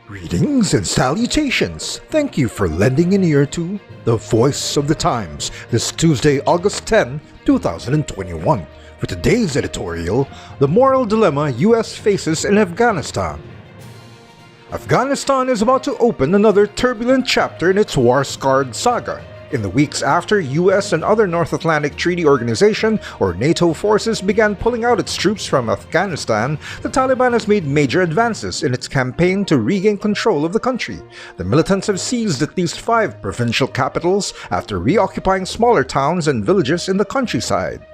Greetings and salutations. Thank you for lending an ear to the Voice of the Times this Tuesday, August 10, 2021. For today's editorial, the moral dilemma U.S. faces in Afghanistan. Afghanistan is about to open another turbulent chapter in its war-scarred saga. In the weeks after U.S. and other North Atlantic Treaty Organization or NATO forces began pulling out its troops from Afghanistan, the Taliban has made major advances in its campaign to regain control of the country. The militants have seized at least 5 provincial capitals after reoccupying smaller towns and villages in the countryside.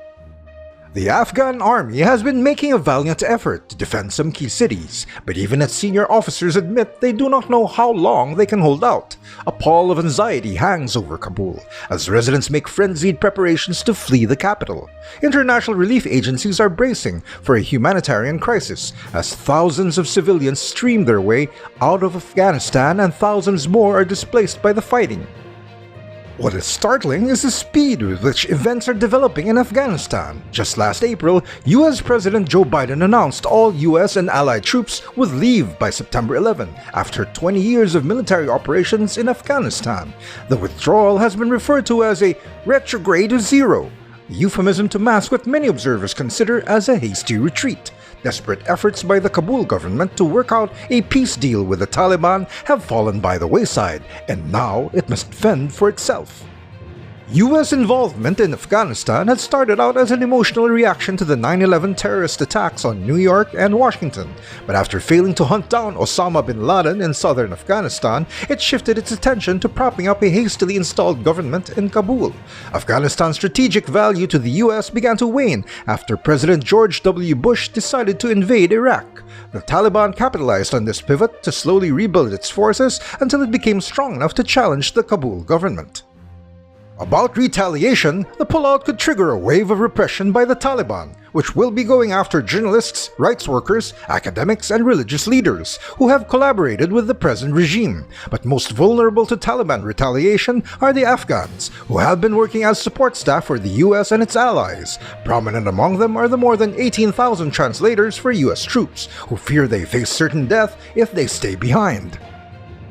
The Afghan army has been making a valiant effort to defend some key cities, but even its senior officers admit they do not know how long they can hold out. A pall of anxiety hangs over Kabul as residents make frenzied preparations to flee the capital. International relief agencies are bracing for a humanitarian crisis as thousands of civilians stream their way out of Afghanistan and thousands more are displaced by the fighting. What is startling is the speed with which events are developing in Afghanistan. Just last April, U.S. President Joe Biden announced all U.S. and allied troops would leave by September 11 after 20 years of military operations in Afghanistan. The withdrawal has been referred to as a retrograde zero, a euphemism to mask what many observers consider as a hasty retreat. Desperate efforts by the Kabul government to work out a peace deal with the Taliban have fallen by the wayside, and now it must fend for itself. U.S. involvement in Afghanistan had started out as an emotional reaction to the 9/11 terrorist attacks on New York and Washington, but after failing to hunt down Osama bin Laden in southern Afghanistan, it shifted its attention to propping up a hastily installed government in Kabul. Afghanistan's strategic value to the U.S. began to wane after President George W. Bush decided to invade Iraq. The Taliban capitalized on this pivot to slowly rebuild its forces until it became strong enough to challenge the Kabul government. About retaliation, the pullout could trigger a wave of repression by the Taliban, which will be going after journalists, rights workers, academics, and religious leaders who have collaborated with the present regime. But most vulnerable to Taliban retaliation are the Afghans, who have been working as support staff for the U.S. and its allies. Prominent among them are the more than 18,000 translators for U.S. troops, who fear they face certain death if they stay behind.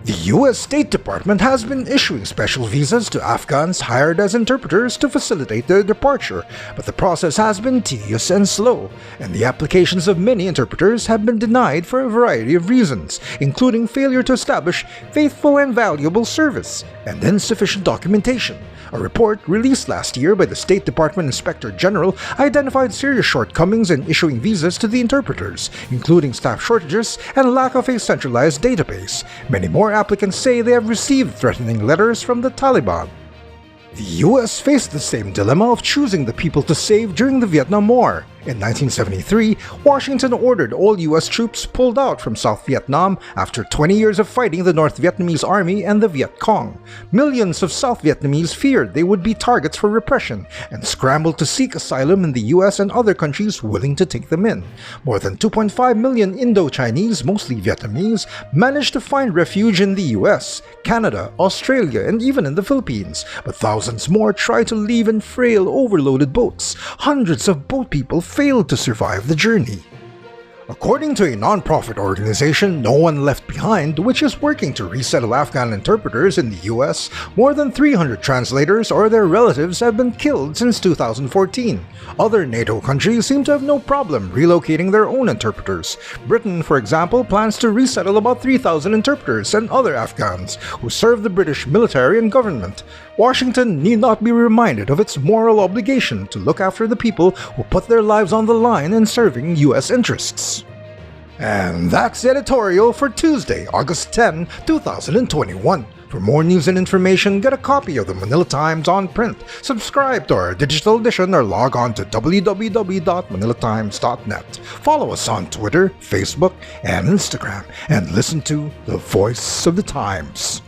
The U.S. State Department has been issuing special visas to Afghans hired as interpreters to facilitate their departure, but the process has been tedious and slow, and the applications of many interpreters have been denied for a variety of reasons, including failure to establish faithful and valuable service and insufficient documentation. A report released last year by the State Department Inspector General identified serious shortcomings in issuing visas to the interpreters, including staff shortages and lack of a centralized database. Many more applicants say they have received threatening letters from the Taliban. The U.S. faced the same dilemma of choosing the people to save during the Vietnam War. In 1973, Washington ordered all U.S. troops pulled out from South Vietnam after 20 years of fighting the North Vietnamese Army and the Viet Cong. Millions of South Vietnamese feared they would be targets for repression and scrambled to seek asylum in the U.S. and other countries willing to take them in. More than 2.5 million Indo-Chinese, mostly Vietnamese, managed to find refuge in the U.S., Canada, Australia, and even in the Philippines, but thousands more tried to leave in frail, overloaded boats. Hundreds of boat people failed to survive the journey. According to a non-profit organization, No One Left Behind, which is working to resettle Afghan interpreters in the U.S., more than 300 translators or their relatives have been killed since 2014. Other NATO countries seem to have no problem relocating their own interpreters. Britain, for example, plans to resettle about 3,000 interpreters and other Afghans who serve the British military and government. Washington need not be reminded of its moral obligation to look after the people who put their lives on the line in serving U.S. interests. And that's the editorial for Tuesday, August 10, 2021. For more news and information, get a copy of the Manila Times on print, subscribe to our digital edition, or log on to www.manilatimes.net. Follow us on Twitter, Facebook, and Instagram, and listen to the Voice of the Times.